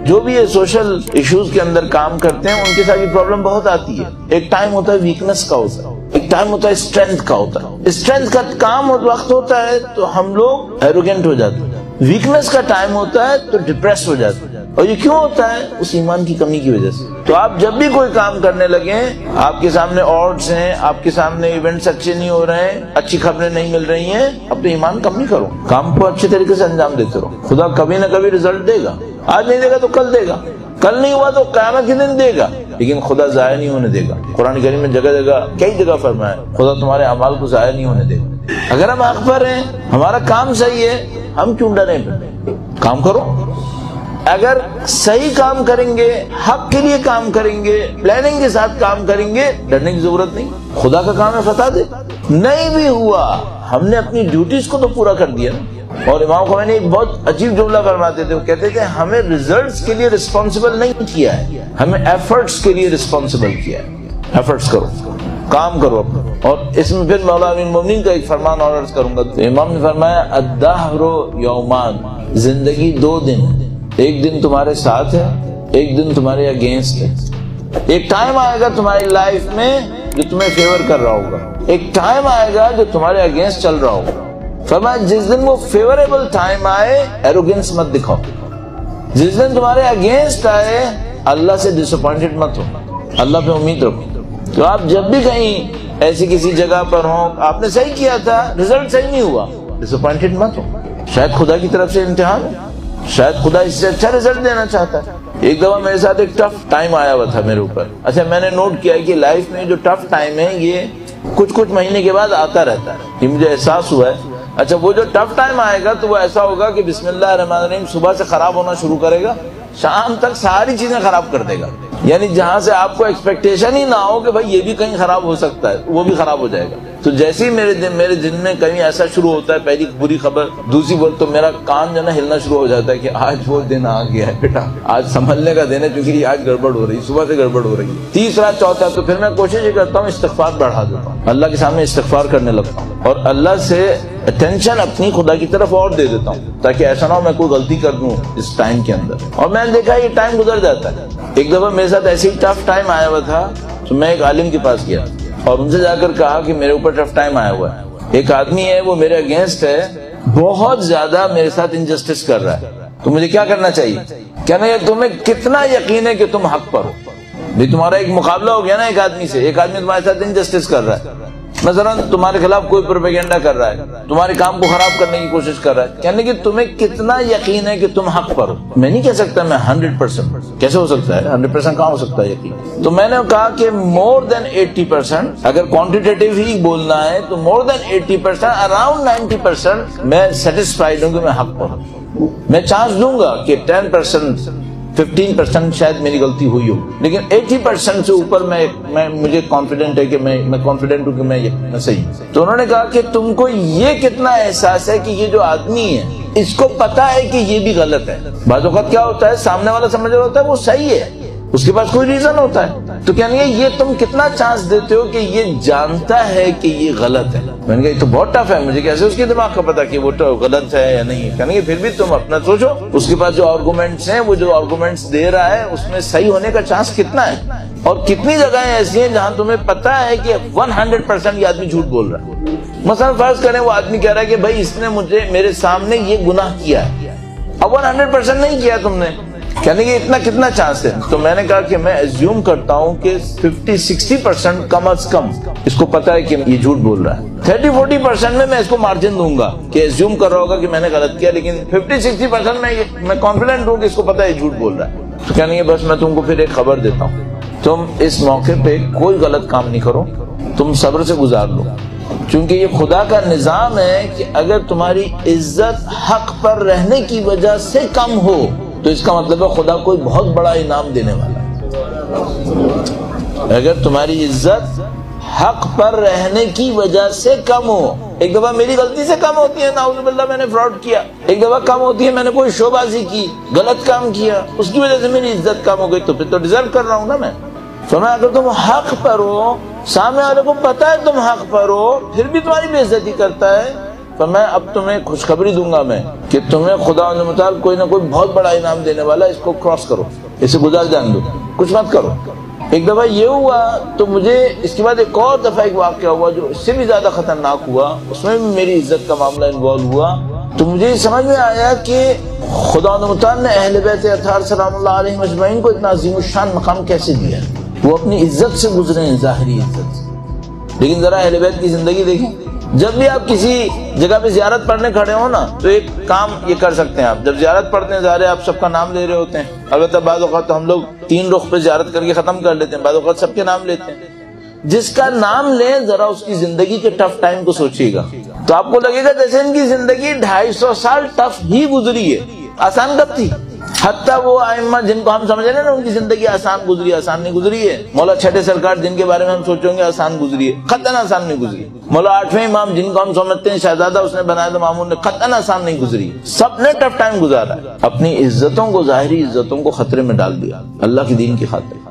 جو بھی یہ سوشل ایشوز کے اندر کام کرتے ہیں ان کے ساتھ یہ پرابلم بہت آتی ہے. ایک ٹائم ہوتا ہے ویکنس کا ہوتا ہے, ایک ٹائم ہوتا ہے اسٹرینتھ کا ہوتا ہے. اسٹرینتھ کا کام اور وقت ہوتا ہے تو ہم لوگ ایروگینٹ ہو جاتے ہیں, ویکنس کا ٹائم ہوتا ہے تو ڈپریس ہو جاتے ہیں. اور یہ کیوں ہوتا ہے؟ اس ایمان کی کمی کی وجہ سے. تو آپ جب بھی کوئی کام کرنے لگیں, آپ کے سامنے آڈز ہیں, آپ کے سامنے ایونٹس اچھے نہیں ہو رہے ہیں, اچھی خبریں نہیں مل رہی ہیں, اپنے ایمان کم نہیں کرو, کام کو اچھے طریقے سے انجام دیتے رہو. خدا کبھی نہ کبھی رزلٹ دے گا, آج نہیں دے گا تو کل دے گا, کل نہیں ہوا تو قیامت کے دن دے گا, لیکن خدا ضائع نہیں ہونے دے گا. قرآن کریم میں جگہ جگہ کئی جگہ فرمایا خدا تمہارے اعمال کو ضائع نہیں ہونے دے گا. اگر ہم حق پر ہیں, ہمارا کام صحیح ہے, ہم کیوں ڈریں؟ کام کرو. اگر صحیح کام کریں گے, حق کے لیے کام کریں گے, پلاننگ کے ساتھ کام کریں گے, ڈرنے کی ضرورت نہیں. خدا کا کام ہے فتح دے. نہیں بھی ہوا, ہم نے اپنی ڈیوٹیز کو تو پورا کر دیا نا. اور امام خمینی ایک بہت عجیب جملہ فرماتے تھے, وہ کہتے تھے ہمیں ریزلٹس کے لیے رسپانسبل نہیں کیا ہے, ہمیں ایفرٹس کے لیے رسپانسبل کیا ہے. ایفرٹس کرو, کام کرو اپنا. اور اس میں پھر مولا امین المومنین کا ایک فرمان اور عرض کروں گا. تو امام نے فرمایا الدہر یومان, زندگی 2 دن, ایک دن تمہارے ساتھ ہے, ایک دن تمہارے اگینسٹ ہے. ایک ٹائم آئے گا تمہاری لائف میں جو تمہیں فیور کر رہا ہوگا, ایک ٹائم آئے گا جو تمہارے اگینسٹ چل رہا ہوگا. فرمایا جس دن وہ فیوریبل ٹائم آئے ایروگینس مت دکھاؤ, جس دن تمہارے اگینسٹ آئے اللہ سے ڈس اپوائنٹڈ مت ہو, اللہ پہ امید رکھو. تو آپ جب بھی کہیں ایسی کسی جگہ پر ہوں, آپ نے صحیح کیا تھا, رزلٹ صحیح نہیں ہوا, ڈس اپوائنٹڈ مت ہو. شاید خدا کی طرف سے امتحان ہے, شاید خدا اس سے اچھا رزلٹ دینا چاہتا ہے. ایک دفعہ میرے ساتھ ایک ٹف ٹائم آیا ہوا تھا میرے اوپر. اچھا, میں نے نوٹ کیا کہ لائف میں جو ٹف ٹائم ہے یہ کچھ مہینے کے بعد آتا رہتا ہے. یہ مجھے احساس ہوا ہے. اچھا, وہ جو ٹف ٹائم آئے گا تو وہ ایسا ہوگا کہ بسم اللہ الرحمن الرحیم صبح سے خراب ہونا شروع کرے گا, شام تک ساری چیزیں خراب کر دے گا. یعنی جہاں سے آپ کو ایکسپیکٹیشن ہی نہ ہو کہ بھائی یہ بھی کہیں خراب ہو سکتا ہے, وہ بھی خراب ہو جائے گا. تو جیسے ہی میرے دن میں کہیں ایسا شروع ہوتا ہے, پہلی بری خبر, دوسری بول, تو میرا کان جو نا ہلنا شروع ہو جاتا ہے کہ آج وہ دن آ گیا ہے بیٹا, آج سنبھلنے کا دن ہے, کیونکہ آج گڑبڑ ہو رہی, صبح سے گڑبڑ ہو رہی ہے. تیسرا, چوتھا, تو پھر میں کوشش یہ کرتا ہوں استغفار بڑھا دیتا ہوں, اللہ کے سامنے استغفار کرنے لگتا ہوں, اور اللہ سے اٹینشن اپنی خدا کی طرف اور دے دیتا ہوں, تاکہ ایسا نہ ہو میں کوئی غلطی کر دوں اس ٹائم کے اندر. اور میں نے دیکھا یہ ٹائم گزر جاتا ہے. ایک دفعہ میرے ساتھ ایسے ہی ٹف ٹائم آیا ہوا تھا, تو میں ایک عالم کے پاس گیا اور ان سے جا کر کہا کہ میرے اوپر ٹف ٹائم آیا ہوا ہے, ایک آدمی ہے وہ میرے اگینسٹ ہے, بہت زیادہ میرے ساتھ انجسٹس کر رہا ہے, تو مجھے کیا کرنا چاہیے؟ کہنا یہ تمہیں کتنا یقین ہے کہ تم حق پر ہو؟ بھی تمہارا ایک مقابلہ ہو گیا نا ایک آدمی سے, ایک آدمی تمہارے ساتھ انجسٹس کر رہا ہے, مثلا تمہارے خلاف کوئی پروپیگنڈا کر رہا ہے, تمہارے کام کو خراب کرنے کی کوشش کر رہا ہے. کہنے کہ تمہیں کتنا یقین ہے کہ تم حق پر ہو؟ میں نہیں کہہ سکتا میں 100%, کیسے ہو سکتا ہے 100%, کہاں ہو سکتا ہے یقین؟ تو میں نے کہا کہ more than 80%, اگر کوانٹیٹیو ہی بولنا ہے تو more than 80%, around 90% میں سیٹسفائیڈ ہوں کہ میں حق پر ہوں. میں چانس دوں گا کہ 10%, 15% شاید میری غلطی ہوئی ہو, لیکن 80% سے اوپر مجھے کانفیڈنٹ ہے کہ میں کانفیڈنٹ ہوں کہ میں صحیح ہوں. تو انہوں نے کہا کہ تم کو یہ کتنا احساس ہے کہ یہ جو آدمی ہے اس کو پتا ہے کہ یہ بھی غلط ہے. بعض اوقات کیا ہوتا ہے, سامنے والا سمجھ رہا ہوتا ہے وہ صحیح ہے, اس کے پاس کوئی ریزن ہوتا ہے, تو کہنے گے یہ تم کتنا چانس دیتے ہو کہ یہ جانتا ہے کہ یہ غلط ہے؟ میں نے کہا یہ تو بہت ٹف ہے, مجھے کیسے اس کے دماغ کا پتا کہ وہ غلط ہے یا نہیں؟ کہنے گے پھر بھی تم اپنا سوچو, اس کے پاس جو آرگومنٹس ہیں, وہ جو آرگومنٹس دے رہا ہے اس میں صحیح ہونے کا چانس کتنا ہے, اور کتنی جگہیں ایسی ہیں جہاں تمہیں پتا ہے کہ 100% یہ آدمی جھوٹ بول رہا ہے. مثلا فرض کریں وہ آدمی کہہ رہا ہے کہ بھائی اس نے میرے سامنے یہ گناہ کیا ہے, اب 100% نہیں کیا تم نے, کہنے کہ اتنا کتنا چانس ہے؟ تو میں نے کہا کہ میں ایزیوم کرتا ہوں کہ 50-60% کم از کم اس کو پتا ہے کہ یہ جھوٹ بول رہا ہے. 30-40% میں اس کو مارجن دوں گا کہ ایزیوم کر رہا ہوگا کہ میں نے غلط کیا, لیکن 50-60% میں کانفیڈنٹ ہوں کہ اس کو پتا ہے یہ جھوٹ بول رہا ہے. تو کہنے کہ بس میں تم کو پھر ایک خبر دیتا ہوں, تم اس موقع پہ کوئی غلط کام نہیں کرو, تم صبر سے گزار لو, چونکہ یہ خدا کا نظام ہے کہ اگر تمہاری عزت حق پر رہنے کی وجہ سے کم ہو تو اس کا مطلب ہے خدا کوئی بہت بڑا انعام دینے والا ہے. اگر تمہاری عزت حق پر رہنے کی وجہ سے کم ہو, ایک دفعہ میری غلطی سے کم ہوتی ہے, نعوذ باللہ میں نے فراڈ کیا, ایک دفعہ کم ہوتی ہے میں نے کوئی شو بازی کی, غلط کام کیا, اس کی وجہ سے میری عزت کم ہو گئی, تو پھر تو ڈیزرو کر رہا ہوں نا میں. فرمایا اگر تم حق پر ہو, سامنے والے کو پتا ہے تم حق پر ہو, پھر بھی تمہاری بے عزتی کرتا ہے, تو میں اب تمہیں خوشخبری دوں گا میں کہ تمہیں خدا متعال کوئی نہ کوئی بہت بڑا انعام دینے والا ہے، اس کو کراس کرو، اسے گزار جان دو، کچھ مت کرو۔ ایک دفعہ یہ ہوا تو مجھے اس کے بعد ایک اور دفعہ ایک واقعہ ہوا جو اس سے بھی زیادہ خطرناک ہوا، اس میں بھی میری عزت کا معاملہ انوالو ہوا۔ تو مجھے سمجھ میں آیا کہ خدا متعال نے اہل بیت اطہار سلام اللہ علیہ مجمعین کو اتنا عظیم الشان مقام کیسے دیا ہے۔ وہ اپنی عزت سے گزرے ہیں، ظاہری عزت سے، لیکن ذرا اہل بیت کی زندگی دیکھیں۔ جب بھی آپ کسی جگہ پہ زیارت پڑھنے کھڑے ہو نا تو ایک کام یہ کر سکتے ہیں، آپ جب زیارت پڑھتے ہیں ظاہر ہے آپ سب کا نام لے رہے ہوتے ہیں، البتہ بعض اوقات تو ہم لوگ 3 رخ پہ زیارت کر کے ختم کر لیتے ہیں، بعض اوقات سب کے نام لیتے ہیں۔ جس کا نام لیں ذرا اس کی زندگی کے ٹف ٹائم کو سوچیے گا تو آپ کو لگے گا جیسے ان کی زندگی 250 سال ٹف ہی گزری ہے۔ آسان کب تھی؟ حتیٰ وہ ائمہ جن کو ہم سمجھ رہے ہیں نا ان کی زندگی آسان گزری، آسان نہیں گزری ہے۔ مولا چھٹے سرکار جن کے بارے میں ہم سوچیں گے آسان گزری ہے، قطعاً آسان نہیں گزری۔ مولا 8ویں امام جن کو ہم سمجھتے ہیں شہزادہ اس نے بنایا تھا مامون نے، قطعاً آسان نہیں گزری۔ سب نے ٹف ٹائم گزارا ہے، اپنی عزتوں کو، ظاہری عزتوں کو خطرے میں ڈال دیا اللہ کے دین کی خاطر۔